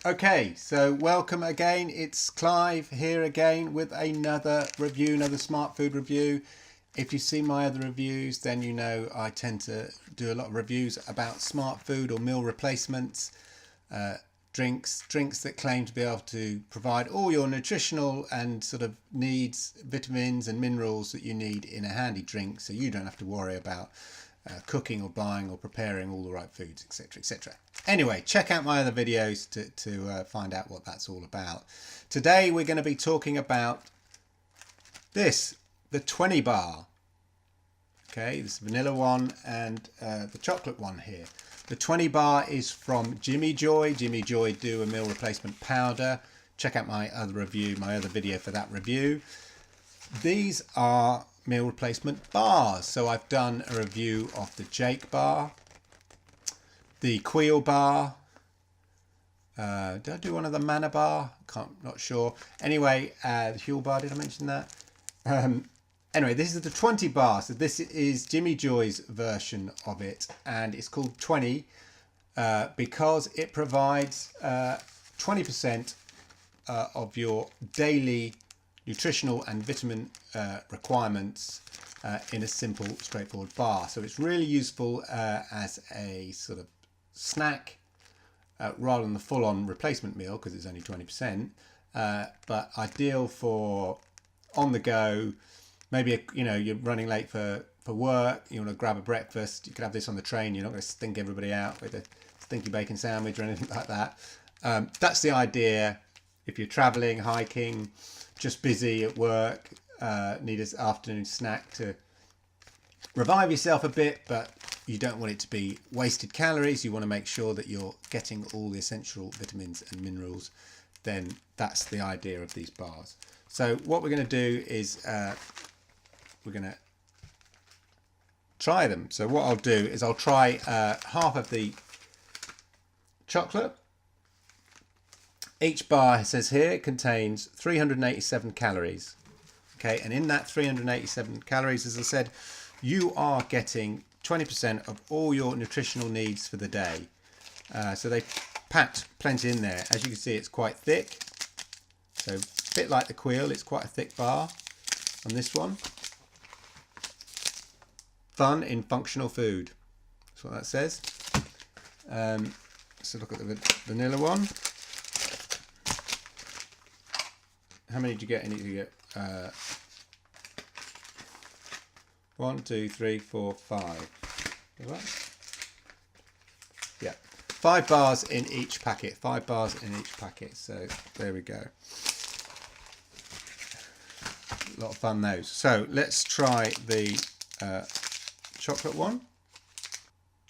Okay, so welcome again. It's Clive here again with another review, another smart food review. If you've seen my other reviews, then you know I tend to do a lot of reviews about smart food or meal replacements, drinks that claim to be able to provide all your nutritional and sort of needs, vitamins and minerals that you need in a handy drink, so you don't have to worry about cooking or buying or preparing all the right foods, etc, etc. Anyway, check out my other videos to find out what that's all about. Today we're going to be talking about this, the Twenny Bar. Okay, this vanilla one and the chocolate one here. The Twenny Bar is from Jimmy Joy. Jimmy Joy do a meal replacement powder. Check out my other review, my other video for that review. These are meal replacement bars. So I've done a review of the Jake bar, the Queel bar. Did I do one of the Manna bar? Not sure. Anyway, the Huel bar, did I mention that? Anyway, this is the 20 bar. So this is Jimmy Joy's version of it, and it's called 20 because it provides 20% of your daily nutritional and vitamin requirements in a simple, straightforward bar. So it's really useful as a sort of snack rather than the full-on replacement meal because it's only 20%, but ideal for on the go. Maybe you're running late for work, you want to grab a breakfast, you could have this on the train. You're not going to stink everybody out with a stinky bacon sandwich or anything like that. That's the idea. If you're traveling, hiking, just busy at work, need an afternoon snack to revive yourself a bit, but you don't want it to be wasted calories. You want to make sure that you're getting all the essential vitamins and minerals. Then that's the idea of these bars. So what we're going to do is we're going to try them. So what I'll do is I'll try half of the chocolate. Each bar, it says here, contains 387 calories. Okay, and in that 387 calories, as I said, you are getting 20% of all your nutritional needs for the day. So they packed plenty in there. As you can see, it's quite thick. So a bit like the Queel, it's quite a thick bar on this one. Fun in functional food. That's what that says. So look at the vanilla one. How many did you get in it? You get 1, 2, 3, 4, 5. Is that? Yeah, 5 bars in each packet. 5 bars in each packet. So there we go. A lot of fun those. So let's try the chocolate one.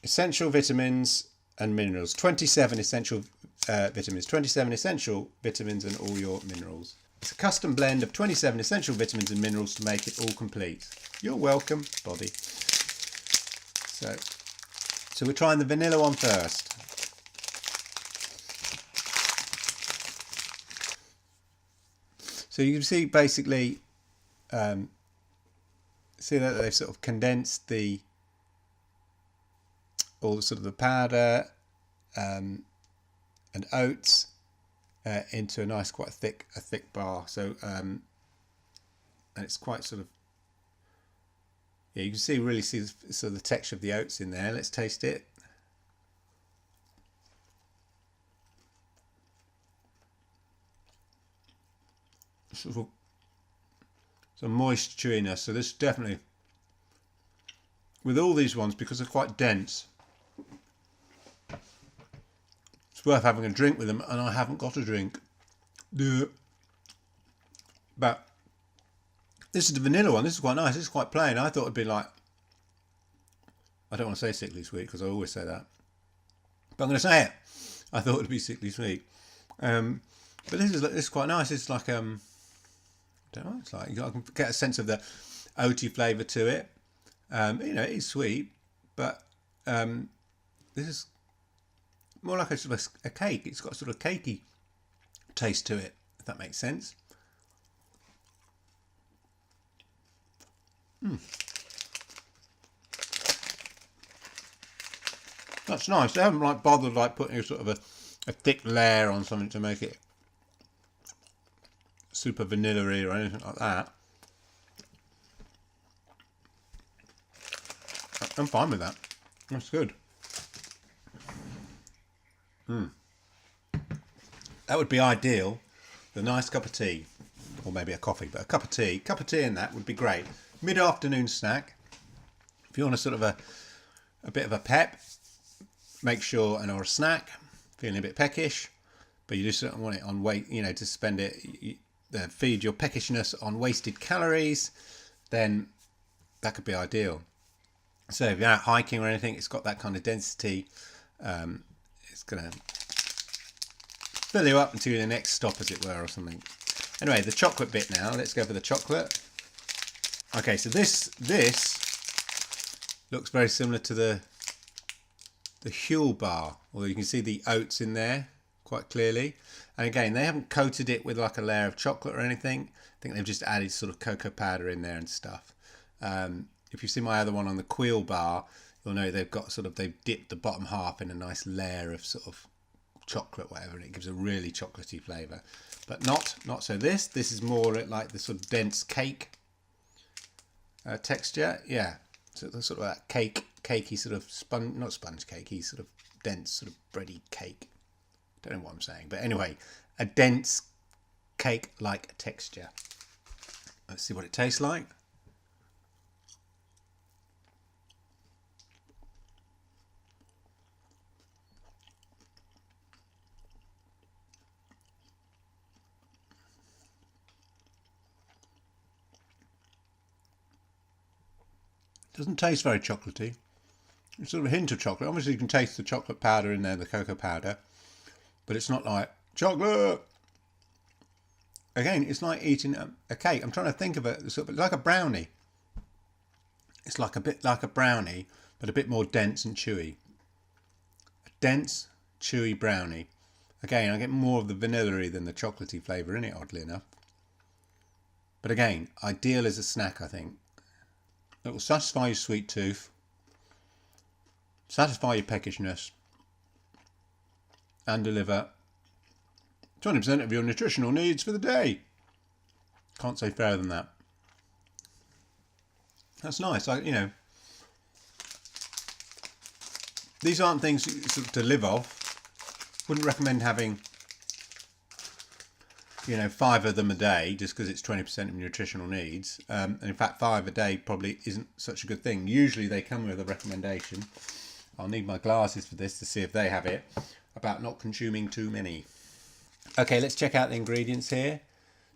Essential vitamins and minerals. 27 essential vitamins. 27 essential vitamins and all your minerals. It's a custom blend of 27 essential vitamins and minerals to make it all complete. You're welcome, body. So we're trying the vanilla one first. So you can see basically, see that they've sort of condensed all the sort of the powder and oats into a nice, quite a thick bar. So and it's quite sort of, yeah, you can really see sort of the texture of the oats in there. Let's taste it. Sort of some moist chewiness. So this definitely, with all these ones, because they're quite dense, it's worth having a drink with them, and I haven't got a drink. But this is the vanilla one. This is quite nice. This is quite plain. I thought it'd be like, I don't want to say sickly sweet because I always say that, but I'm going to say it. I thought it'd be sickly sweet. But this is quite nice. It's like I don't know. It's like I can get a sense of the oaty flavour to it. It is sweet, but this is more like a sort of a cake. It's got a sort of cakey taste to it, if that makes sense. That's nice. They haven't bothered putting a sort of a thick layer on something to make it super vanilla-y or anything like that. I'm fine with that. That's good. That would be ideal. A nice cup of tea, or maybe a coffee, but a cup of tea and that would be great. Mid-afternoon snack. If you want a sort of a bit of a pep, make sure, or a snack, feeling a bit peckish, but you just don't want it on weight, you know, to spend it, feed your peckishness on wasted calories, then that could be ideal. So if you're out hiking or anything, it's got that kind of density. It's going to fill you up until the next stop, as it were, or something. Anyway, the chocolate bit now. Let's go for the chocolate. Okay, so this looks very similar to the Huel bar, although you can see the oats in there quite clearly. And again, they haven't coated it with like a layer of chocolate or anything. I think they've just added sort of cocoa powder in there and stuff. If you see my other one on the Huel bar, you'll know they've dipped the bottom half in a nice layer of sort of chocolate, whatever, and it gives a really chocolatey flavour. But not so this. This is more like the sort of dense cake texture. Yeah, so the sort of that cakey sort of not sponge cakey, sort of dense sort of bready cake. Don't know what I'm saying, but anyway, a dense cake-like texture. Let's see what it tastes like. Doesn't taste very chocolatey. It's sort of a hint of chocolate. Obviously you can taste the chocolate powder in there, the cocoa powder, but it's not like chocolate. Again, it's like eating a cake. I'm trying to think of it, sort of like a brownie. It's like a bit like a brownie, but a bit more dense and chewy. A dense, chewy brownie. Again, I get more of the vanilla-y than the chocolatey flavour in it, oddly enough. But again, ideal as a snack, I think. It will satisfy your sweet tooth, satisfy your peckishness, and deliver 20% of your nutritional needs for the day. Can't say fairer than that. That's nice. These aren't things to live off. Wouldn't recommend having 5 of them a day just because it's 20% of nutritional needs. And in fact, 5 a day probably isn't such a good thing. Usually they come with a recommendation. I'll need my glasses for this to see if they have it, about not consuming too many. Okay, let's check out the ingredients here.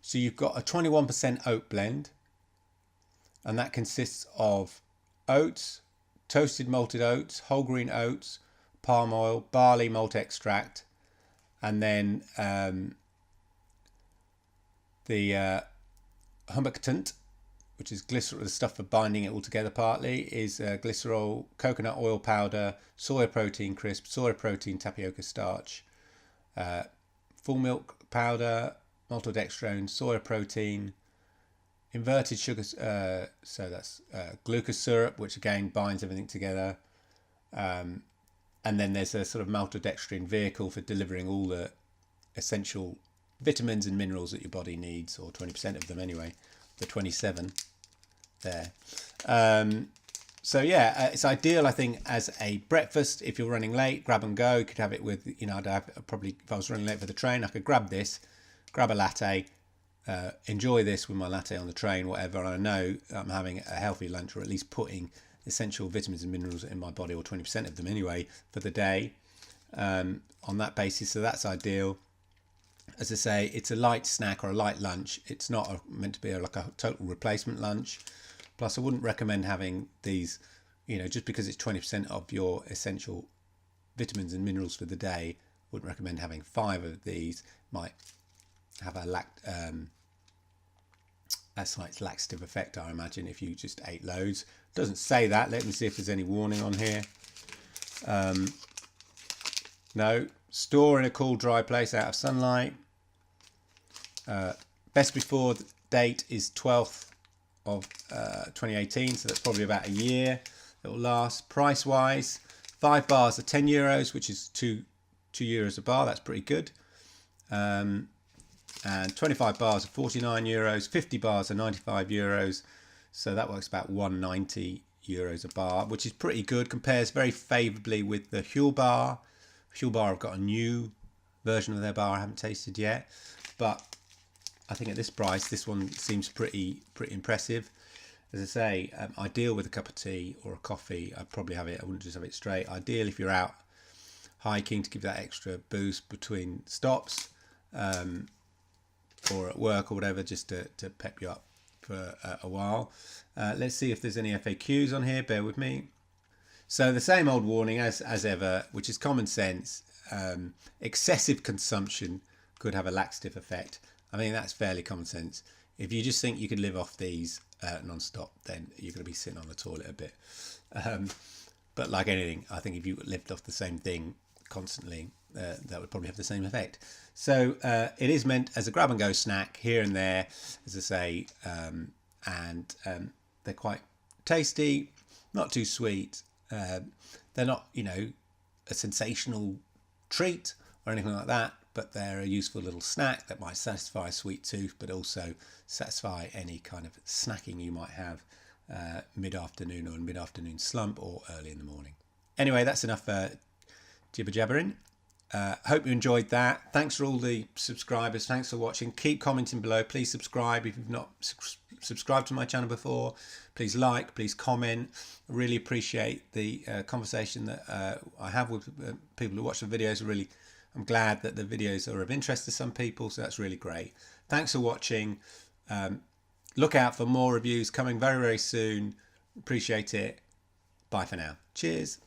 So you've got a 21% oat blend, and that consists of oats, toasted malted oats, whole grain oats, palm oil, barley malt extract, and then the humectant, which is glycerol, the stuff for binding it all together partly, is glycerol, coconut oil powder, soy protein crisp, soy protein tapioca starch, full milk powder, maltodextrine, soy protein, inverted sugar, so that's glucose syrup, which again binds everything together. And then there's a sort of maltodextrine vehicle for delivering all the essential vitamins and minerals that your body needs, or 20% of them anyway, the 27 there. So yeah, it's ideal, I think, as a breakfast. If you're running late, grab and go. You could have it with, I'd have probably, if I was running late for the train, I could grab this, grab a latte, enjoy this with my latte on the train, whatever. I know I'm having a healthy lunch, or at least putting essential vitamins and minerals in my body, or 20% of them anyway, for the day, on that basis. So that's ideal. As I say, it's a light snack or a light lunch. It's not meant to be like a total replacement lunch. Plus, I wouldn't recommend having these, just because it's 20% of your essential vitamins and minerals for the day. Wouldn't recommend having 5 of these. Might have a slight laxative effect, I imagine, if you just ate loads. Doesn't say that. Let me see if there's any warning on here. No. Store in a cool, dry place out of sunlight. Best before date is 12th of 2018, so that's probably about a year it will last. Price wise, 5 bars are €10, which is €2 a bar. That's pretty good. And 25 bars are €49, 50 bars are €95. So that works about €190 a bar, which is pretty good. Compares very favourably with the Huel Bar. Huel Bar have got a new version of their bar I haven't tasted yet, but I think at this price, this one seems pretty impressive. As I say, ideal with a cup of tea or a coffee. I'd probably have it. I wouldn't just have it straight. Ideal if you're out hiking to give that extra boost between stops, or at work or whatever, just to pep you up for a while. Let's see if there's any FAQs on here. Bear with me. So the same old warning as ever, which is common sense. Excessive consumption could have a laxative effect. I mean, that's fairly common sense. If you just think you could live off these non-stop, then you're going to be sitting on the toilet a bit. But like anything, I think if you lived off the same thing constantly, that would probably have the same effect. So it is meant as a grab and go snack here and there, as I say, and they're quite tasty, not too sweet. They're not, a sensational treat or anything like that, but they're a useful little snack that might satisfy a sweet tooth, but also satisfy any kind of snacking you might have mid-afternoon or mid-afternoon slump or early in the morning. Anyway, that's enough jibber jabbering. Hope you enjoyed that. Thanks for all the subscribers. Thanks for watching. Keep commenting below. Please subscribe if you've not subscribed to my channel before. Please like, please comment. I really appreciate the conversation that I have with people who watch the videos. I'm glad that the videos are of interest to some people, so that's really great. Thanks for watching. Look out for more reviews coming very, very soon. Appreciate it. Bye for now. Cheers.